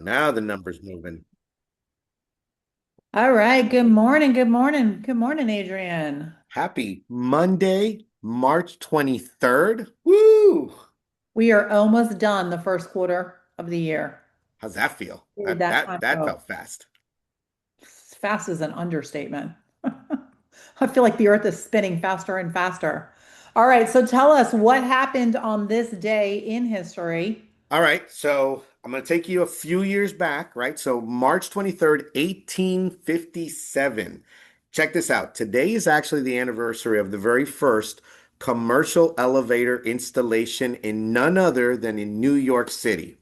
Now the numbers moving. All right. Good morning. Good morning. Good morning, Adrian. Happy Monday, March 23rd. Woo! We are almost done the first quarter of the year. How's that feel? Where did That that that time that go? felt fast. Fast is an understatement. I feel like the earth is spinning faster and faster. All right. So tell us what happened on this day in history. All right, so I'm going to take you a few years back, right? So March 23rd, 1857. Check this out. Today is actually the anniversary of the very first commercial elevator installation in none other than in New York City.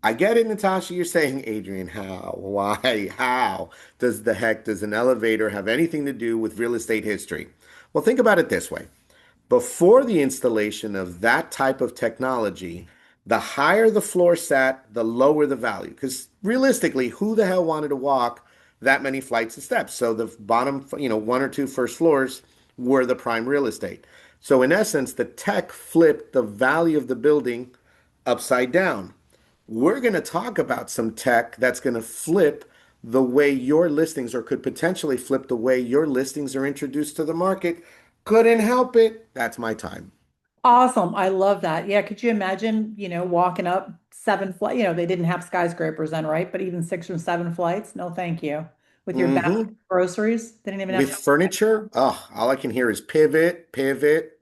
I get it, Natasha. You're saying, Adrian, how? Why? How does an elevator have anything to do with real estate history? Well, think about it this way. Before the installation of that type of technology, the higher the floor sat, the lower the value. Because realistically, who the hell wanted to walk that many flights of steps? So the bottom, one or two first floors were the prime real estate. So in essence, the tech flipped the value of the building upside down. We're going to talk about some tech that's going to flip the way your listings, or could potentially flip the way your listings are introduced to the market. Couldn't help it. That's my time. Awesome. I love that. Yeah. Could you imagine, walking up seven flight, they didn't have skyscrapers then, right? But even six or seven flights. No, thank you. With your basket Hmm. of groceries, they didn't even have With furniture, oh, all I can hear is pivot, pivot.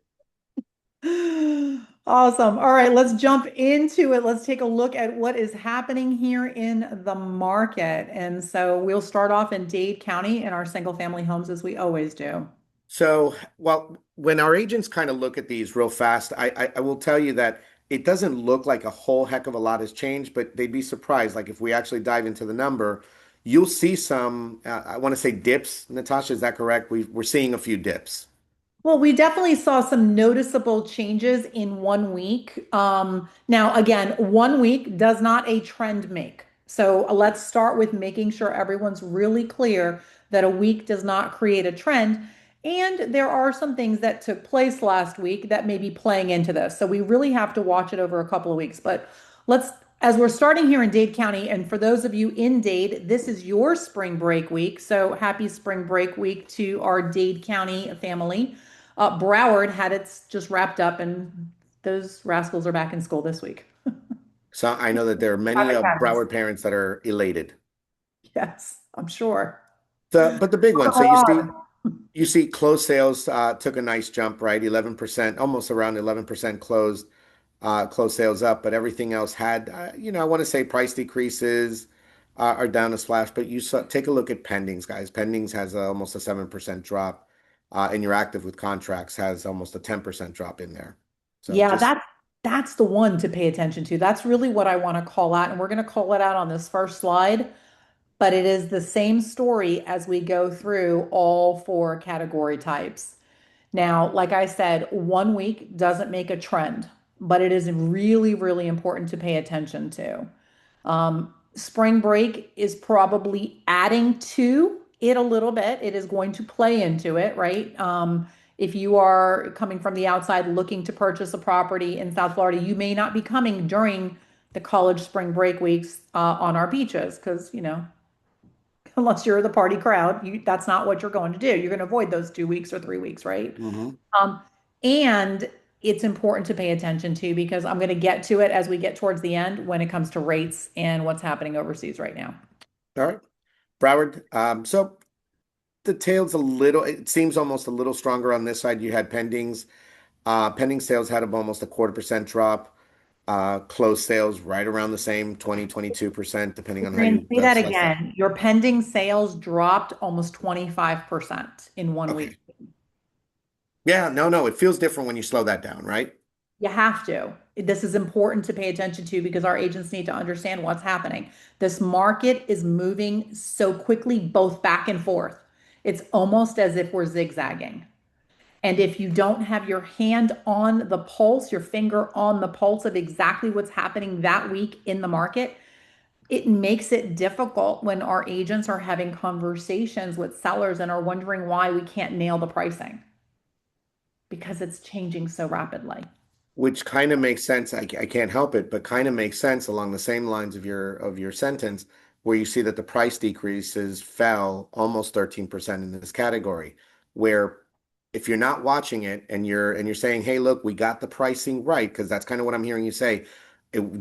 Awesome. All right, let's jump into it. Let's take a look at what is happening here in the market. And so we'll start off in Dade County in our single family homes as we always do. So, well, when our agents kind of look at these real fast, I will tell you that it doesn't look like a whole heck of a lot has changed, but they'd be surprised. Like if we actually dive into the number, you'll see some, I want to say dips. Natasha, is that correct? We're seeing a few dips. Well, we definitely saw some noticeable changes in 1 week. Now, again, 1 week does not a trend make. So let's start with making sure everyone's really clear that a week does not create a trend. And there are some things that took place last week that may be playing into this. So we really have to watch it over a couple of weeks. But let's, as we're starting here in Dade County, and for those of you in Dade, this is your spring break week. So happy spring break week to our Dade County family. Broward had its just wrapped up, and those rascals are back in school this week. So I know that there are many Traffic patterns. Broward parents that are elated. Yes, I'm sure. But the big one, so you Abroad. see you see closed sales took a nice jump, right? 11%, almost around 11% closed sales up, but everything else had, I want to say price decreases are down a splash, but take a look at pendings, guys. Pendings has almost a 7% drop, and your active with contracts has almost a 10% drop in there. So Yeah, just that's the one to pay attention to. That's really what I want to call out, and we're going to call it out on this first slide. But it is the same story as we go through all four category types. Now, like I said, 1 week doesn't make a trend, but it is really, really important to pay attention to. Spring break is probably adding to it a little bit. It is going to play into it, right? If you are coming from the outside looking to purchase a property in South Florida, you may not be coming during the college spring break weeks on our beaches because, unless you're the party crowd, that's not what you're going to do. You're going to avoid those 2 weeks or 3 weeks, right? mhm. Um, and it's important to pay attention to because I'm going to get to it as we get towards the end when it comes to rates and what's happening overseas right now. All right. Broward. So the tail's it seems almost a little stronger on this side. You had pendings. Pending sales had almost a 1/4% drop. Closed sales right around the same 20-22%, depending on how Adrian, you say that slice that. again. Your pending sales dropped almost 25% in 1 week. Okay. Yeah, no, no, it feels different when you slow that down, right? You have to. This is important to pay attention to because our agents need to understand what's happening. This market is moving so quickly, both back and forth. It's almost as if we're zigzagging. And if you don't have your hand on the pulse, your finger on the pulse of exactly what's happening that week in the market, it makes it difficult when our agents are having conversations with sellers and are wondering why we can't nail the pricing because it's changing so rapidly. which kind of makes sense. I can't help it, but kind of makes sense along the same lines of your sentence, where you see that the price decreases fell almost 13% in this category. Where if you're not watching it and you're saying, "Hey, look, we got the pricing right," because that's kind of what I'm hearing you say.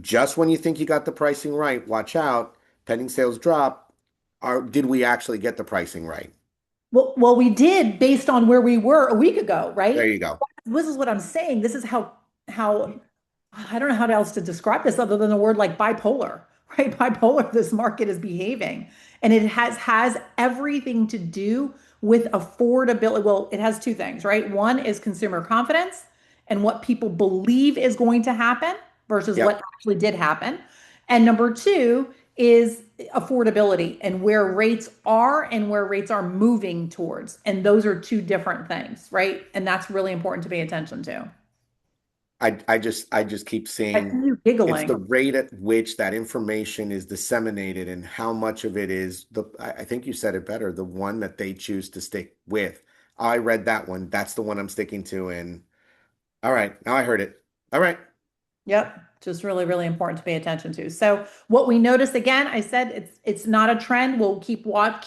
Just when you think you got the pricing right, watch out, pending sales drop. Did we actually get the pricing right? Well, we did based on where we were a week ago, There right? you go. This is what I'm saying. This is how I don't know how else to describe this other than the word like bipolar, right? Bipolar, this market is behaving. And it has everything to do with affordability. Well, it has two things, right? One is consumer confidence and what people believe is going to happen versus what Yep. actually did happen. And number two is affordability and where rates are and where rates are moving towards. And those are two different things, right? And that's really important to pay attention to. I just keep I see seeing you it's giggling. the rate at which that information is disseminated and how much of it is I think you said it better, the one that they choose to stick with. I read that one. That's the one I'm sticking to. And all right, now I heard it. All right. Yep, just really, really important to pay attention to. So what we notice again, I said it's not a trend. We'll keep our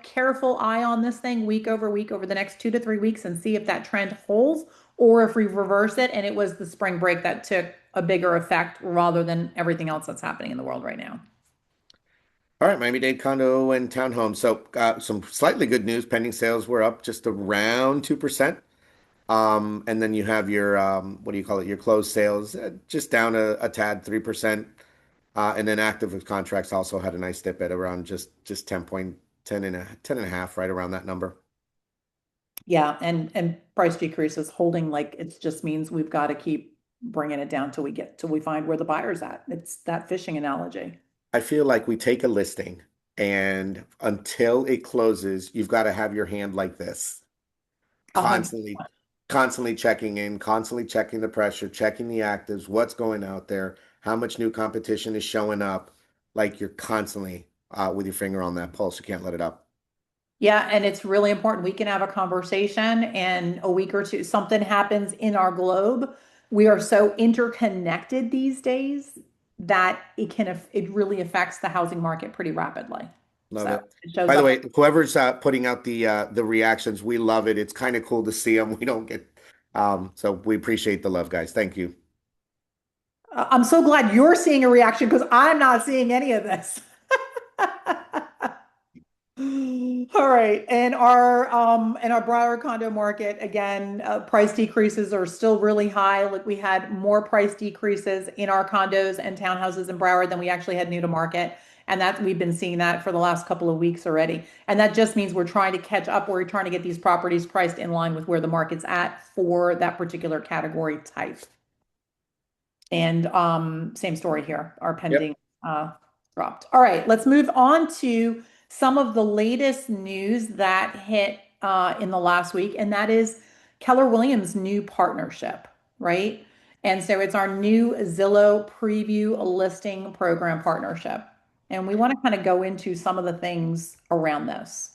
careful eye on this thing week over week over the next 2 to 3 weeks and see if that trend holds or if we reverse it and it was the spring break that took a bigger effect rather than everything else that's happening in the world right now. All right, Miami-Dade condo and townhome. So some slightly good news. Pending sales were up just around 2%. And then you have your what do you call it? Your closed sales just down a tad, 3%. And then active contracts also had a nice dip at around just 10 and 10 and a half, right around that number. Yeah, and price decreases holding like it just means we've got to keep bringing it down till we find where the buyer's at. It's that fishing analogy. I feel like we take a listing and until it closes, you've got to have your hand like this, 100. constantly, constantly checking in, constantly checking the pressure, checking the actives, what's going out there, how much new competition is showing up. Like you're constantly with your finger on that pulse. You can't let it up. Yeah, and it's really important. We can have a conversation and a week or two, something happens in our globe. We are so interconnected these days that it really affects the housing market pretty rapidly. Love So it. it shows By the up. way, whoever's putting out the reactions, we love it. It's kind of cool to see them. We don't get so we appreciate the love, guys. Thank you. I'm so glad you're seeing a reaction because I'm not seeing any of this. All right. And our Broward condo market, again, price decreases are still really high. Like we had more price decreases in our condos and townhouses in Broward than we actually had new to market. And that we've been seeing that for the last couple of weeks already. And that just means we're trying to catch up. We're trying to get these properties priced in line with where the market's at for that particular category type. And same story here. Our Yep. pending dropped. All right, let's move on to some of the latest news that hit in the last week, and that is Keller Williams' new partnership, right? And so it's our new Zillow preview listing program partnership. And we want to kind of go into some of the things around this.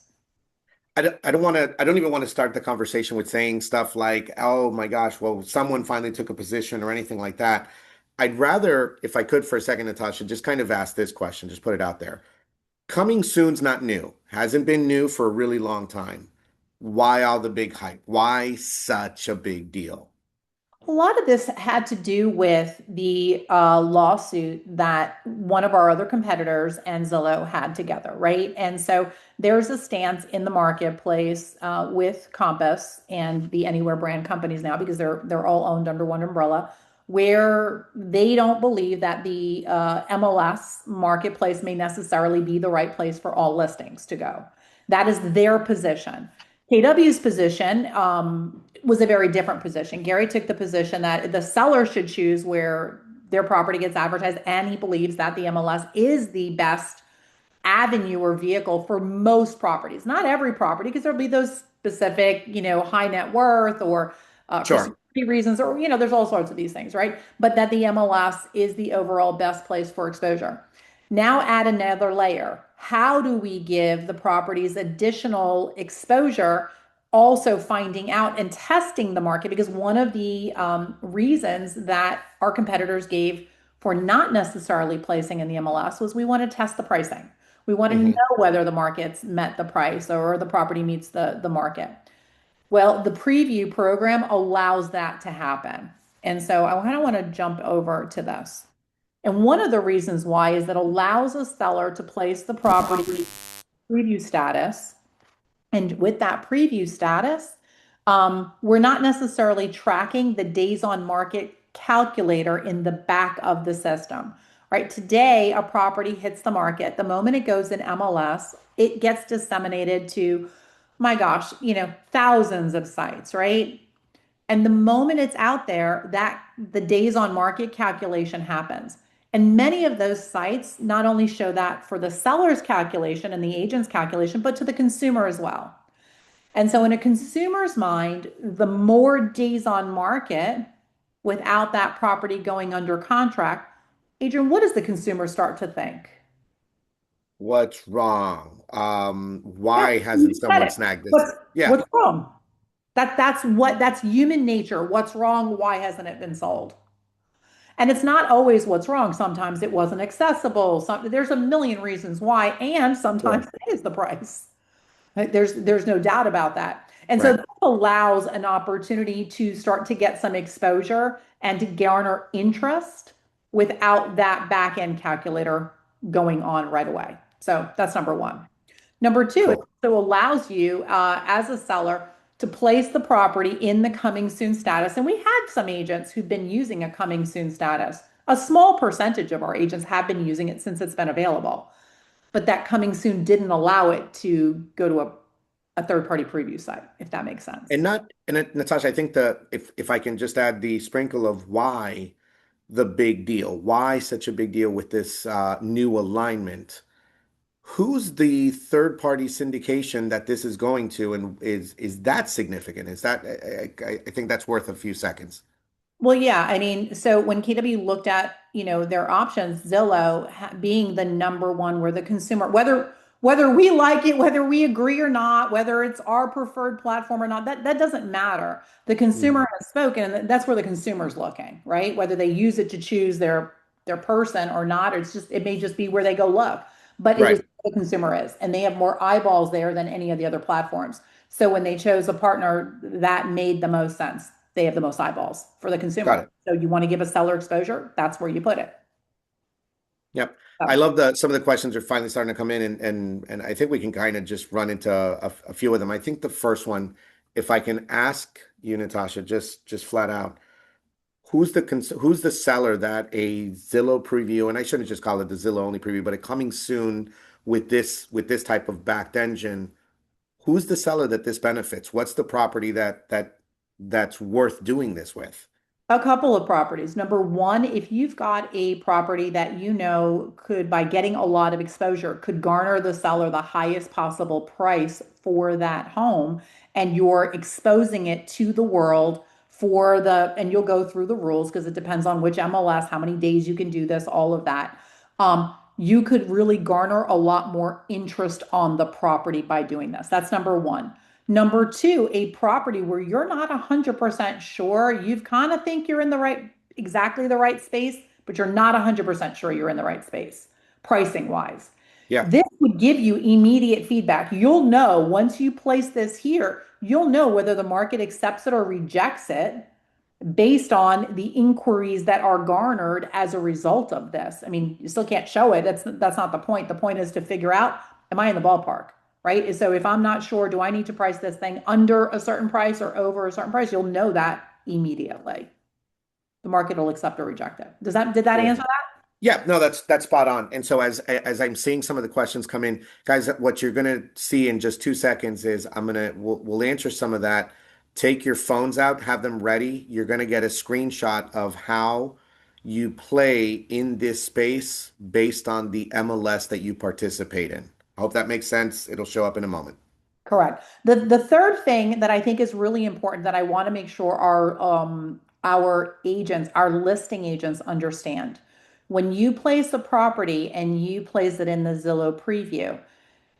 I don't want to, I don't even want to start the conversation with saying stuff like, oh my gosh, well, someone finally took a position or anything like that. I'd rather, if I could for a second, Natasha, just kind of ask this question, just put it out there. Coming soon's not new, hasn't been new for a really long time. Why all the big hype? Why such a big deal? A lot of this had to do with the lawsuit that one of our other competitors and Zillow had together, right? And so there's a stance in the marketplace with Compass and the Anywhere brand companies now because they're all owned under one umbrella, where they don't believe that the MLS marketplace may necessarily be the right place for all listings to go. That is their position. KW's position was a very different position. Gary took the position that the seller should choose where their property gets advertised, and he believes that the MLS is the best avenue or vehicle for most properties. Not every property, because there'll be those specific, high net worth or for Sure. security reasons, or, there's all sorts of these things, right? But that the MLS is the overall best place for exposure. Now add another layer. How do we give the properties additional exposure also finding out and testing the market, because one of the reasons that our competitors gave for not necessarily placing in the MLS was we want to test the pricing. We want to Hmm. know whether the market's met the price or the property meets the market. Well, the preview program allows that to happen. And so I kind of want to jump over to this. And one of the reasons why is that allows a seller to place the property preview status. And with that preview status, we're not necessarily tracking the days on market calculator in the back of the system, right? Today, a property hits the market. The moment it goes in MLS, it gets disseminated to, my gosh, thousands of sites, right? And the moment it's out there, that the days on market calculation happens. And many of those sites not only show that for the seller's calculation and the agent's calculation, but to the consumer as well. And so, in a consumer's mind, the more days on market without that property going under contract, Adrian, what does the consumer start to think? What's wrong? Yeah, Why you hasn't said someone it. snagged this? What's Yeah, what's wrong? That's human nature. What's wrong? Why hasn't it been sold? And it's not always what's wrong. Sometimes it wasn't accessible. There's a million reasons why, and sometimes sure. it is the price. Right? There's no doubt about that. And so Right. that allows an opportunity to start to get some exposure and to garner interest without that back end calculator going on right away. So that's number one. Number two, it Cool. also allows you as a seller to place the property in the coming soon status. And we had some agents who've been using a coming soon status. A small percentage of our agents have been using it since it's been available, but that coming soon didn't allow it to go to a third party preview site, if that makes sense. And not and Natasha, I think the if I can just add the sprinkle of why the big deal, why such a big deal with this new alignment. Who's the third party syndication that this is going to, and is that significant? Is that I think that's worth a few seconds. Well, yeah, I mean, so when KW looked at, their options, Zillow being the number one where the consumer, whether we like it, whether we agree or not, whether it's our preferred platform or not, that doesn't matter. The consumer Mhm. has spoken, and that's where the consumer's looking, right? Whether they use it to choose their person or not, or it may just be where they go look, but it is Right. where the consumer is, and they have more eyeballs there than any of the other platforms. So when they chose a partner, that made the most sense. They have the most eyeballs for the Got consumer. it. So you want to give a seller exposure, that's where you put it. Yep. I So love some of the questions are finally starting to come in, and I think we can kind of just run into a few of them. I think the first one, if I can ask you, Natasha, just flat out, who's the seller that a Zillow preview, and I shouldn't just call it the Zillow only preview, but a coming soon with this type of backed engine, who's the seller that this benefits? What's the property that's worth doing this with? a couple of properties. Number one, if you've got a property that could, by getting a lot of exposure, could garner the seller the highest possible price for that home, and you're exposing it to the world and you'll go through the rules because it depends on which MLS, how many days you can do this, all of that. You could really garner a lot more interest on the property by doing this. That's number one. Number two, a property where you're not 100% sure, you've kind of think you're in exactly the right space, but you're not 100% sure you're in the right space, pricing wise. Yeah, This would give you immediate feedback. You'll know once you place this here, you'll know whether the market accepts it or rejects it based on the inquiries that are garnered as a result of this. I mean, you still can't show it. That's not the point. The point is to figure out, am I in the ballpark? Right? So if I'm not sure, do I need to price this thing under a certain price or over a certain price? You'll know that immediately. The market will accept or reject it. Did that cool. answer that? Yeah, no, that's spot on. And so as I'm seeing some of the questions come in, guys, what you're gonna see in just 2 seconds is we'll answer some of that. Take your phones out, have them ready. You're gonna get a screenshot of how you play in this space based on the MLS that you participate in. I hope that makes sense. It'll show up in a moment. Correct. The third thing that I think is really important that I want to make sure our agents, our listing agents understand. When you place a property and you place it in the Zillow preview,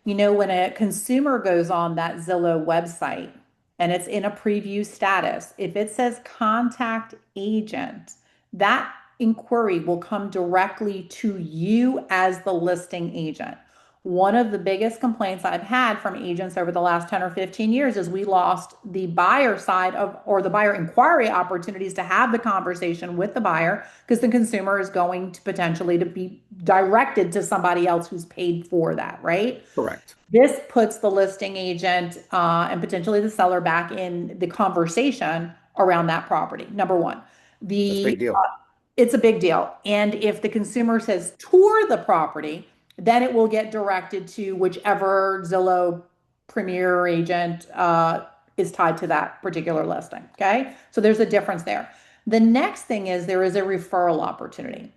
when a consumer goes on that Zillow website, and it's in a preview status, if it says contact agent, that inquiry will come directly to you as the listing agent. One of the biggest complaints I've had from agents over the last 10 or 15 years is we lost the buyer side of, or the buyer inquiry opportunities to have the conversation with the buyer because the consumer is going to potentially to be directed to somebody else who's paid for that, right? Correct. This puts the listing agent and potentially the seller back in the conversation around that property. Number one, That's a the big deal. it's a big deal. And if the consumer says tour the property, then it will get directed to whichever Zillow Premier agent is tied to that particular listing. Okay. So there's a difference there. The next thing is there is a referral opportunity.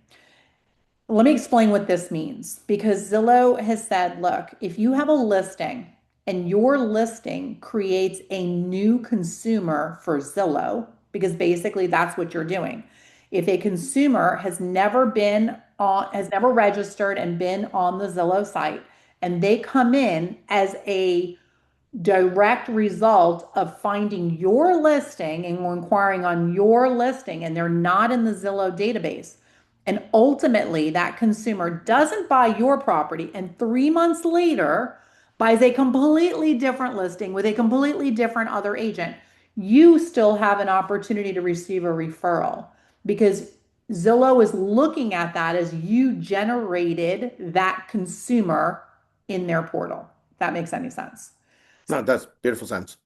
Let me explain what this means because Zillow has said, look, if you have a listing and your listing creates a new consumer for Zillow, because basically that's what you're doing. If a consumer has never registered and been on the Zillow site, and they come in as a direct result of finding your listing and inquiring on your listing and they're not in the Zillow database. And ultimately, that consumer doesn't buy your property and 3 months later buys a completely different listing with a completely different other agent. You still have an opportunity to receive a referral because Zillow is looking at that as you generated that consumer in their portal. If that makes any sense. No, it does. Beautiful sense.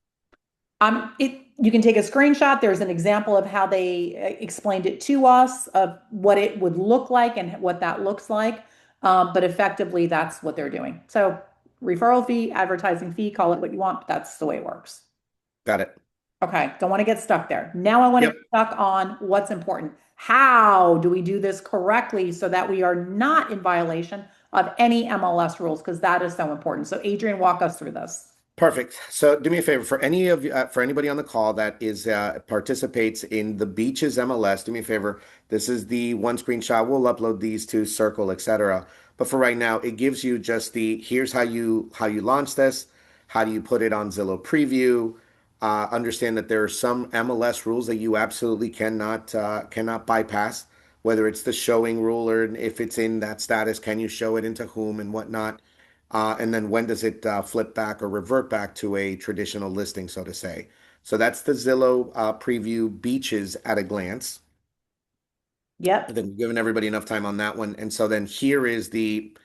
You can take a screenshot. There's an example of how they explained it to us of what it would look like and what that looks like. But effectively, that's what they're doing. So referral fee, advertising fee, call it what you want, but that's the way it works. Got it. Okay, don't want to get stuck there. Now I want to Yep. get stuck on what's important. How do we do this correctly so that we are not in violation of any MLS rules? Because that is so important. So Adrian, walk us through this. Perfect. So do me a favor for for anybody on the call that is participates in the Beaches MLS, do me a favor. This is the one screenshot. We'll upload these to Circle, etc. But for right now, it gives you just the here's how you launch this, how do you put it on Zillow Preview. Understand that there are some MLS rules that you absolutely cannot bypass, whether it's the showing rule or if it's in that status, can you show it into whom and whatnot. And then when does it flip back or revert back to a traditional listing, so to say? So that's the Zillow preview beaches at a glance. I Yep. think we've given everybody enough time on that one. And so then here is the,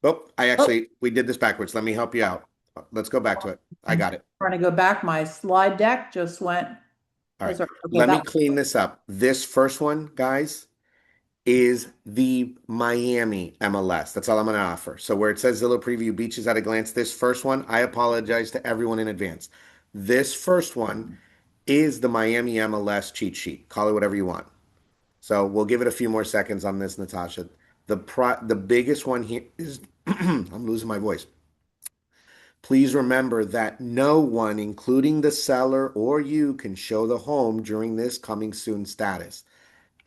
oh, Oh, we did this backwards. Let me help you out. Let's go back to it. I I'm got it. trying to go back. My slide deck just went. All right. Is there, okay, Let me that clean this up. This first one, guys, is the Miami MLS. That's all I'm going to offer. So where it says Zillow Preview Beaches at a glance, this first one, I apologize to everyone in advance. This first one is the Miami MLS cheat sheet. Call it whatever you want. So we'll give it a few more seconds on this, Natasha. The biggest one here is I'm losing my voice. Please remember that no one, including the seller or you, can show the home during this coming soon status.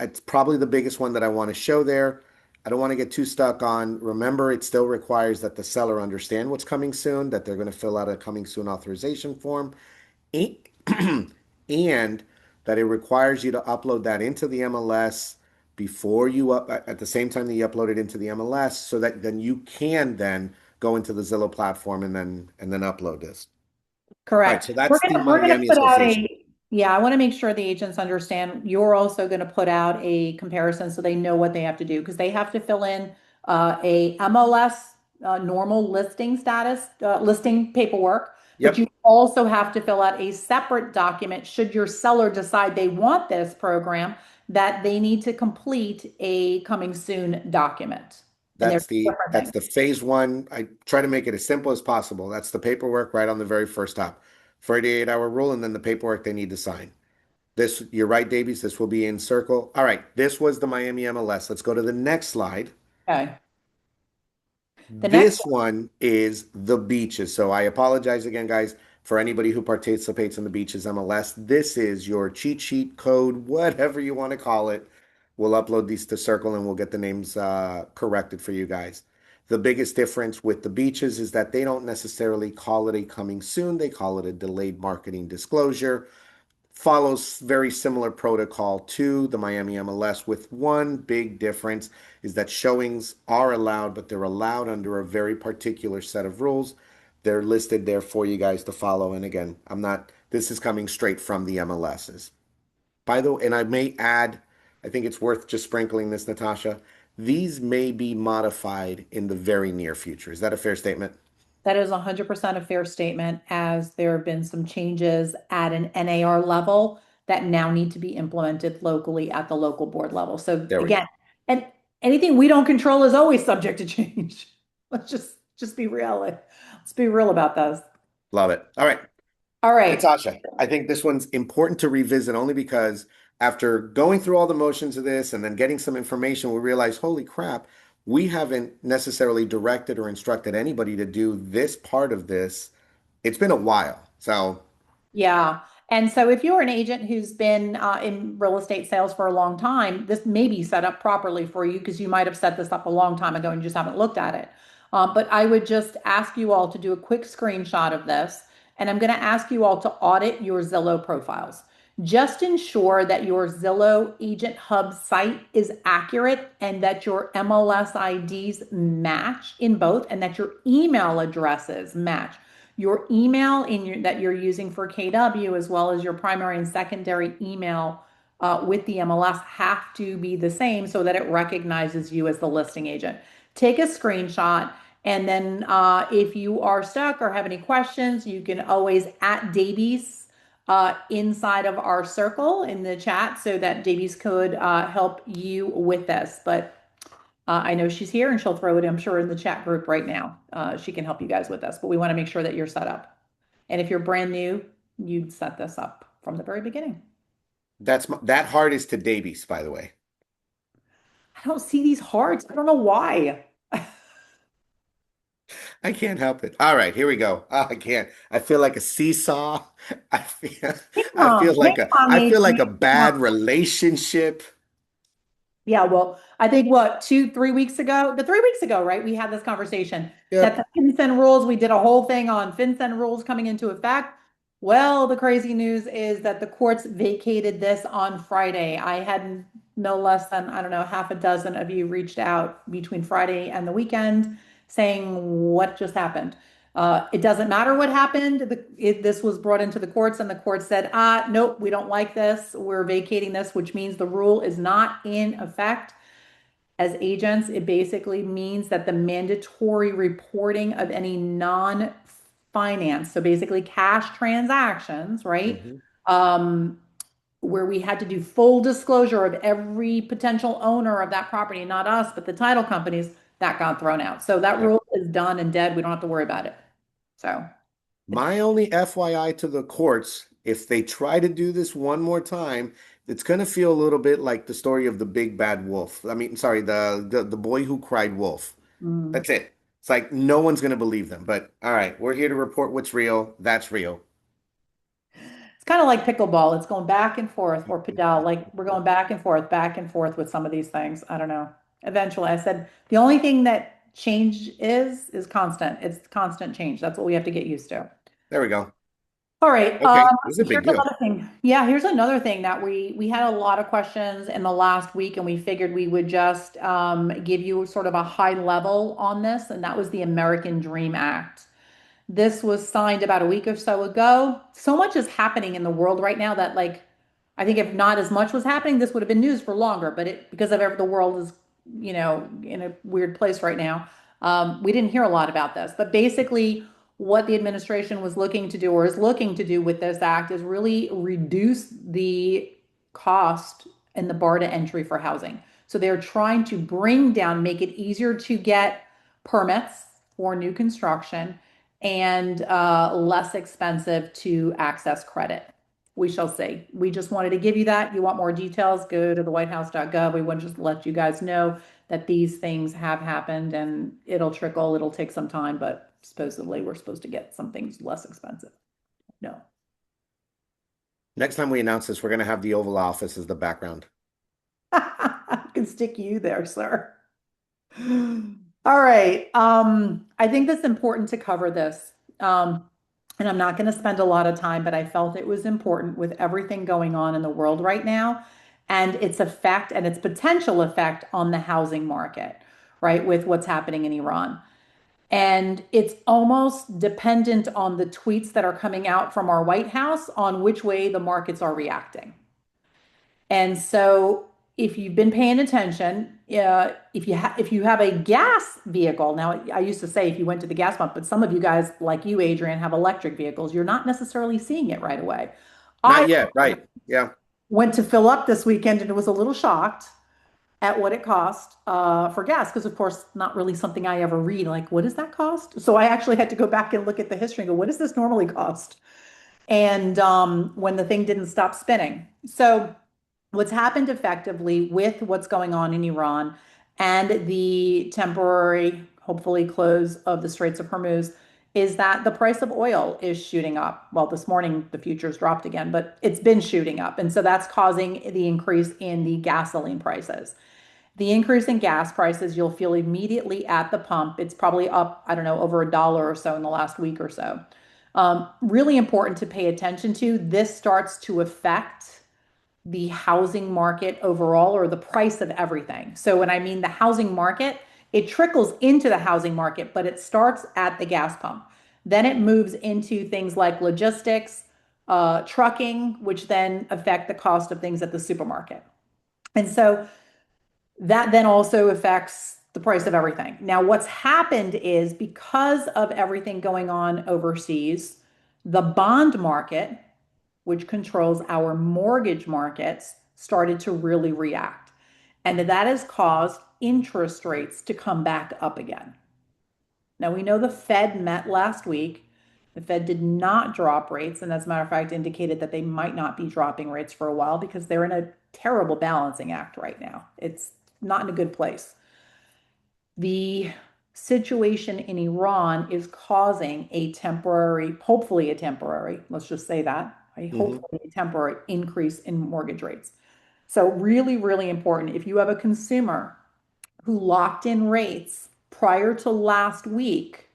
It's probably the biggest one that I want to show there. I don't want to get too stuck on. Remember, it still requires that the seller understand what's coming soon, that they're going to fill out a coming soon authorization form, and and that it requires you to upload that into the MLS before you up at the same time that you upload it into the MLS, so that then you can then go into the Zillow platform and then upload this. All right, correct. so that's the We're gonna Miami put out Association. a, yeah, I want to make sure the agents understand. You're also going to put out a comparison so they know what they have to do because they have to fill in a MLS normal listing status, listing paperwork, but you Yep, also have to fill out a separate document should your seller decide they want this program that they need to complete a coming soon document. And there's different that's things. the phase one. I try to make it as simple as possible. That's the paperwork right on the very first top. 48-hour rule, and then the paperwork they need to sign. This, you're right, Davies. This will be in circle. All right, this was the Miami MLS. Let's go to the next slide. Okay. The next This one is the beaches. So I apologize again, guys, for anybody who participates in the beaches MLS. This is your cheat sheet code, whatever you want to call it. We'll upload these to Circle and we'll get the names corrected for you guys. The biggest difference with the beaches is that they don't necessarily call it a coming soon, they call it a delayed marketing disclosure. Follows very similar protocol to the Miami MLS, with one big difference is that showings are allowed, but they're allowed under a very particular set of rules. They're listed there for you guys to follow. And again, this is coming straight from the MLSs. By the way, and I may add, I think it's worth just sprinkling this, Natasha. These may be modified in the very near future. Is that a fair statement? That is 100% a fair statement, as there have been some changes at an NAR level that now need to be implemented locally at the local board level. So There we again, go. and anything we don't control is always subject to change. Let's just be real. Let's be real about those. Love it. All right. All right. Natasha, I think this one's important to revisit only because after going through all the motions of this and then getting some information, we realize, holy crap, we haven't necessarily directed or instructed anybody to do this part of this. It's been a while. So Yeah. And so if you're an agent who's been in real estate sales for a long time, this may be set up properly for you because you might have set this up a long time ago and you just haven't looked at it. But I would just ask you all to do a quick screenshot of this. And I'm going to ask you all to audit your Zillow profiles. Just ensure that your Zillow Agent Hub site is accurate and that your MLS IDs match in both and that your email addresses match. Your email that you're using for KW, as well as your primary and secondary email with the MLS, have to be the same so that it recognizes you as the listing agent. Take a screenshot, and then if you are stuck or have any questions, you can always at Davies inside of our circle in the chat so that Davies could help you with this. But I know she's here and she'll throw it, I'm sure, in the chat group right now. She can help you guys with this, but we want to make sure that you're set up. And if you're brand new, you'd set this up from the very beginning. that heart is to Davies, by the way. I don't see these hearts. I don't know why. I can't help it. All right, here we go. Oh, I can't. I feel like a seesaw. I feel Hang on, I feel like a Adrian. bad relationship. Yeah, well, I think what, 3 weeks ago, 3 weeks ago, right? We had this conversation that Yep. the FinCEN rules, we did a whole thing on FinCEN rules coming into effect. Well, the crazy news is that the courts vacated this on Friday. I had no less than, I don't know, half a dozen of you reached out between Friday and the weekend saying what just happened. It doesn't matter what happened. This was brought into the courts, and the court said, nope, we don't like this. We're vacating this, which means the rule is not in effect. As agents, it basically means that the mandatory reporting of any non-finance, so basically cash transactions, right? Hmm. Um, where we had to do full disclosure of every potential owner of that property, not us, but the title companies, that got thrown out. So that Yep. rule is done and dead. We don't have to worry about it. So it's My only FYI to the courts, if they try to do this one more time, it's going to feel a little bit like the story of the big bad wolf. I mean, sorry, the boy who cried wolf. mm, That's it. It's like no one's going to believe them. But all right, we're here to report what's real. That's real. it's kind of like pickleball. It's going back and forth, or padel. Like we're going back and forth with some of these things. I don't know. Eventually, I said the only thing that change is constant. It's constant change. That's what we have to get used to. There we go. All right. Okay, this is a big Here's deal. another thing. Yeah, here's another thing that we had a lot of questions in the last week, and we figured we would just give you sort of a high level on this, and that was the American Dream Act. This was signed about a week or so ago. So much is happening in the world right now that, like, I think if not as much was happening, this would have been news for longer. But it because of the world is, in a weird place right now. We didn't hear a lot about this. But basically, what the administration was looking to do or is looking to do with this act is really reduce the cost and the bar to entry for housing. So they're trying to bring down, make it easier to get permits for new construction and less expensive to access credit. We shall see. We just wanted to give you that. You want more details, go to the whitehouse.gov. We want to just let you guys know that these things have happened and it'll trickle. It'll take some time, but supposedly we're supposed to get some things less expensive. No. Next time we announce this, we're going to have the Oval Office as the background. I can stick you there, sir. All right. I think that's important to cover this. And I'm not going to spend a lot of time, but I felt it was important with everything going on in the world right now and its effect and its potential effect on the housing market, right? With what's happening in Iran. And it's almost dependent on the tweets that are coming out from our White House on which way the markets are reacting. And so if you've been paying attention, if you have a gas vehicle, now I used to say if you went to the gas pump, but some of you guys, like you, Adrian, have electric vehicles, you're not necessarily seeing it right away. I Not yet, right? Yeah. went to fill up this weekend and was a little shocked at what it cost for gas, because of course, not really something I ever read. Like, what does that cost? So I actually had to go back and look at the history and go, what does this normally cost? And when the thing didn't stop spinning. So what's happened effectively with what's going on in Iran and the temporary, hopefully, close of the Straits of Hormuz is that the price of oil is shooting up. Well, this morning the futures dropped again, but it's been shooting up. And so that's causing the increase in the gasoline prices. The increase in gas prices you'll feel immediately at the pump. It's probably up, I don't know, over $1 or so in the last week or so. Really important to pay attention to. This starts to affect the housing market overall or the price of everything. So when I mean the housing market, it trickles into the housing market, but it starts at the gas pump. Then it moves into things like logistics, trucking, which then affect the cost of things at the supermarket. And so that then also affects the price of everything. Now, what's happened is because of everything going on overseas, the bond market, which controls our mortgage markets, started to really react. And that has caused interest rates to come back up again. Now, we know the Fed met last week. The Fed did not drop rates, and as a matter of fact, indicated that they might not be dropping rates for a while because they're in a terrible balancing act right now. It's not in a good place. The situation in Iran is causing a temporary, hopefully a temporary, let's just say that, a Hmm. hopefully a temporary increase in mortgage rates. So really, really important. If you have a consumer who locked in rates prior to last week,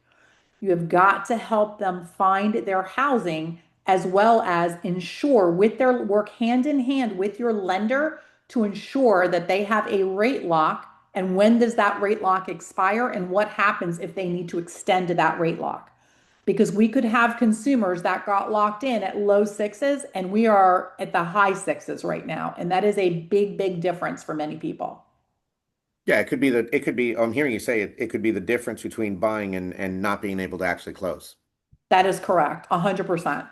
you have got to help them find their housing as well as ensure with their work hand in hand with your lender to ensure that they have a rate lock. And when does that rate lock expire? And what happens if they need to extend to that rate lock? Because we could have consumers that got locked in at low sixes and we are at the high sixes right now. And that is a big, big difference for many people. Yeah, it could be, I'm hearing you say it could be the difference between buying and not being able to actually close. That is correct, 100%.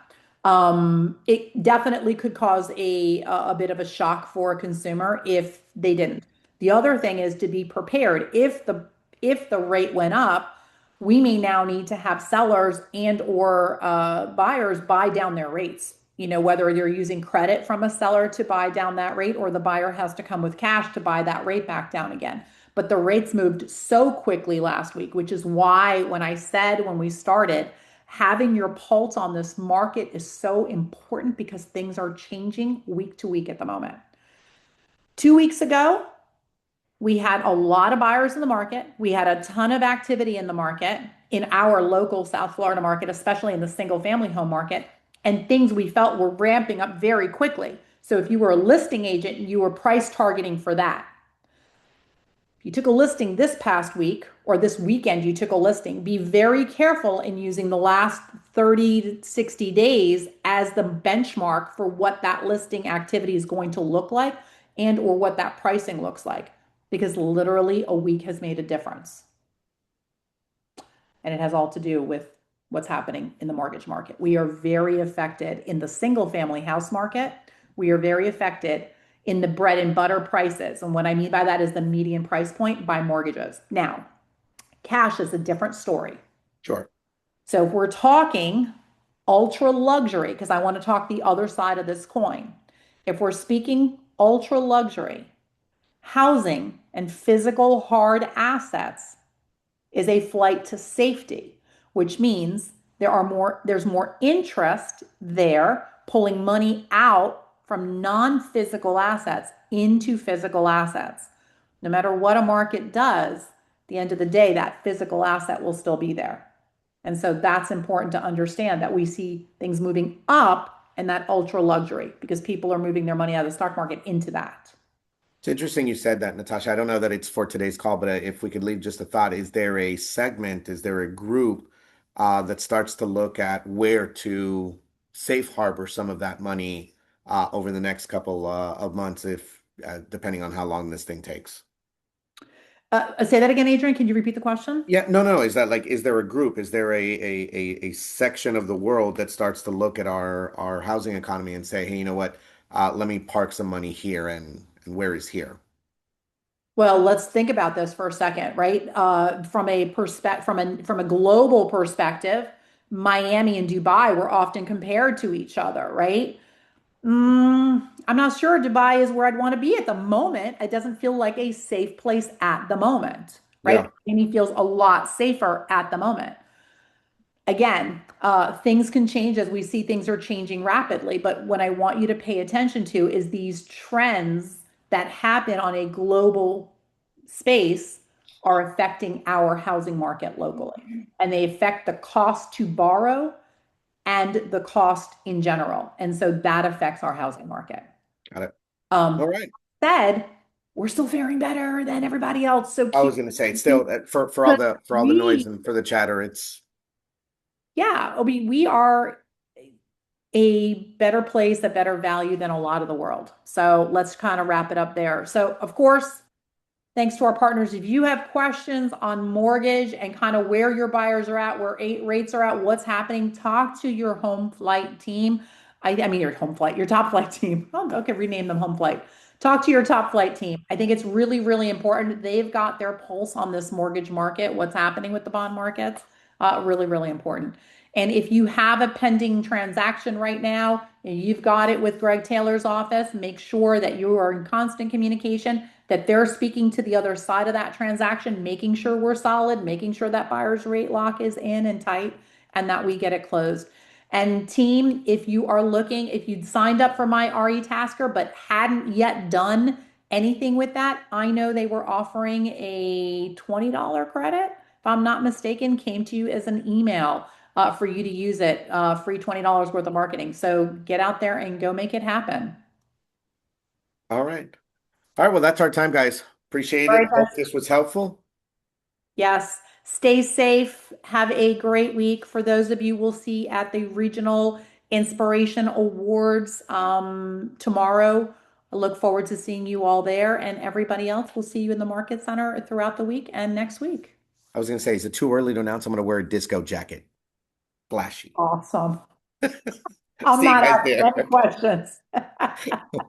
It definitely could cause a bit of a shock for a consumer if they didn't. The other thing is to be prepared. If the rate went up, we may now need to have sellers and or buyers buy down their rates. You know, whether they're using credit from a seller to buy down that rate or the buyer has to come with cash to buy that rate back down again. But the rates moved so quickly last week, which is why when I said when we started, having your pulse on this market is so important because things are changing week to week at the moment. 2 weeks ago, we had a lot of buyers in the market. We had a ton of activity in the market, in our local South Florida market, especially in the single family home market, and things we felt were ramping up very quickly. So if you were a listing agent, you were price targeting for that. If you took a listing this past week or this weekend, you took a listing, be very careful in using the last 30 to 60 days as the benchmark for what that listing activity is going to look like and or what that pricing looks like because literally a week has made a difference. And it has all to do with what's happening in the mortgage market. We are very affected in the single family house market. We are very affected in the bread and butter prices. And what I mean by that is the median price point by mortgages. Now, cash is a different story. Sure. So if we're talking ultra luxury, because I want to talk the other side of this coin, if we're speaking ultra luxury, housing and physical hard assets is a flight to safety, which means there's more interest there pulling money out from non-physical assets into physical assets. No matter what a market does, the end of the day, that physical asset will still be there. And so that's important to understand that we see things moving up and that ultra luxury because people are moving their money out of the stock market into that. It's interesting you said that, Natasha. I don't know that it's for today's call, but if we could leave just a thought, is there a segment, is there a group that starts to look at where to safe harbor some of that money over the next couple of months, if depending on how long this thing takes? Say that again, Adrian. Can you repeat the question? Yeah, no, no. Is that like, is there a group? Is there a section of the world that starts to look at our housing economy and say, hey, you know what? Let me park some money here, and where is here? Well, let's think about this for a second, right? From a from a global perspective, Miami and Dubai were often compared to each other, right? I'm not sure Dubai is where I'd want to be at the moment. It doesn't feel like a safe place at the moment, right? Yeah, Miami feels a lot safer at the moment. Again, things can change as we see things are changing rapidly. But what I want you to pay attention to is these trends that happen on a global space are affecting our housing market locally. And they affect the cost to borrow and the cost in general. And so that affects our housing market. got it. All Um, right. Said, we're still faring better than everybody else. So I keep was going to say, it's still for all the noise we, and for the chatter, it's yeah, we are a better place, a better value than a lot of the world. So let's kind of wrap it up there. So, of course, thanks to our partners. If you have questions on mortgage and kind of where your buyers are at, where rates are at, what's happening, talk to your home flight team. I mean, your home flight, your top flight team. Oh, okay, rename them home flight. Talk to your top flight team. I think it's really, really important. They've got their pulse on this mortgage market, what's happening with the bond markets. Really, really important. And if you have a pending transaction right now, and you've got it with Greg Taylor's office, make sure that you are in constant communication, that they're speaking to the other side of that transaction, making sure we're solid, making sure that buyer's rate lock is in and tight, and that we get it closed. And team, if you are looking, if you'd signed up for my RE Tasker but hadn't yet done anything with that, I know they were offering a $20 credit, if I'm not mistaken, came to you as an email for you to use it, free $20 worth of marketing. So get out there and go make it happen. all right. All right. Well, that's our time, guys. Appreciate All it. right, Hope guys. this was helpful. Yes. Stay safe. Have a great week. For those of you we'll see at the Regional Inspiration Awards tomorrow. I look forward to seeing you all there, and everybody else, we'll see you in the Market Center throughout the week and next week. I was going to say, is it too early to announce I'm going to wear a disco jacket? Flashy. Awesome. I'm See you not guys asking there. any questions.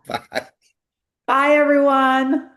Bye. Bye, everyone.